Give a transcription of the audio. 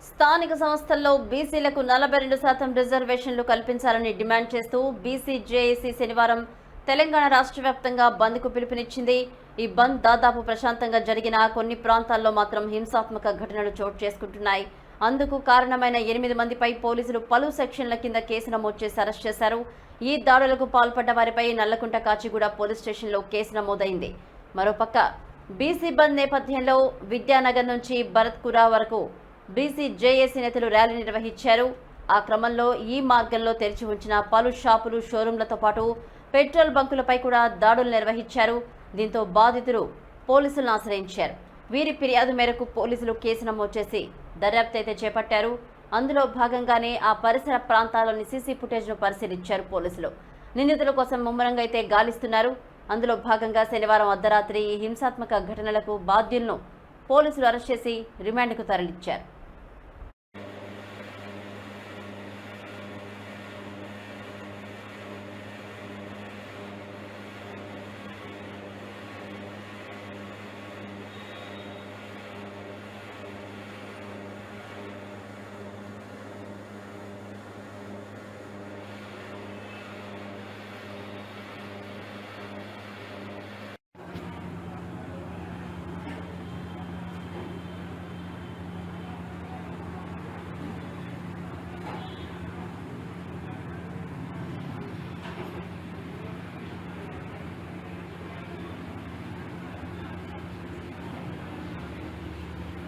స్థానిక సంస్థల్లో బీసీలకు 42% రిజర్వేషన్లు కల్పించాలని డిమాండ్ చేస్తూ బీసీ జేఏసీ శనివారం తెలంగాణ రాష్ట్ర వ్యాప్తంగా బంద్కు పిలుపునిచ్చింది. ఈ బంద్ దాదాపు ప్రశాంతంగా జరిగిన కొన్ని ప్రాంతాల్లో మాత్రం హింసాత్మక ఘటనలు చోటు చేసుకుంటున్నాయి. అందుకు కారణమైన 8 మందిపై పోలీసులు పలు సెక్షన్ల కింద కేసు నమోదు చేసి అరెస్ట్ చేశారు. ఈ దాడులకు పాల్పడ్డ వారిపై నల్లకుంట కాచిగూడ పోలీస్ స్టేషన్లో కేసు నమోదైంది. మరోపక్క బీసీ బంద్ నేపథ్యంలో విద్యానగర్ నుంచి భరత్పురా వరకు బీసీ జేఏసీ నేతలు ర్యాలీ నిర్వహించారు. ఆ క్రమంలో ఈ మార్గంలో తెరిచి ఉంచిన పలు షాపులు, షోరూంలతో పాటు పెట్రోల్ బంకులపై కూడా దాడులు నిర్వహించారు. దీంతో బాధితులు పోలీసులను ఆశ్రయించారు. వీరి ఫిర్యాదు మేరకు పోలీసులు కేసు నమోదు చేసి దర్యాప్తు అయితే చేపట్టారు. అందులో భాగంగానే ఆ పరిసర ప్రాంతాల్లోని సీసీ ఫుటేజ్ను పరిశీలించారు పోలీసులు. నిందితుల కోసం ముమ్మరంగా అయితే గాలిస్తున్నారు. అందులో భాగంగా శనివారం అర్ధరాత్రి ఈ హింసాత్మక ఘటనలకు బాధ్యులను పోలీసులు అరెస్ట్ చేసి రిమాండ్కు తరలించారు.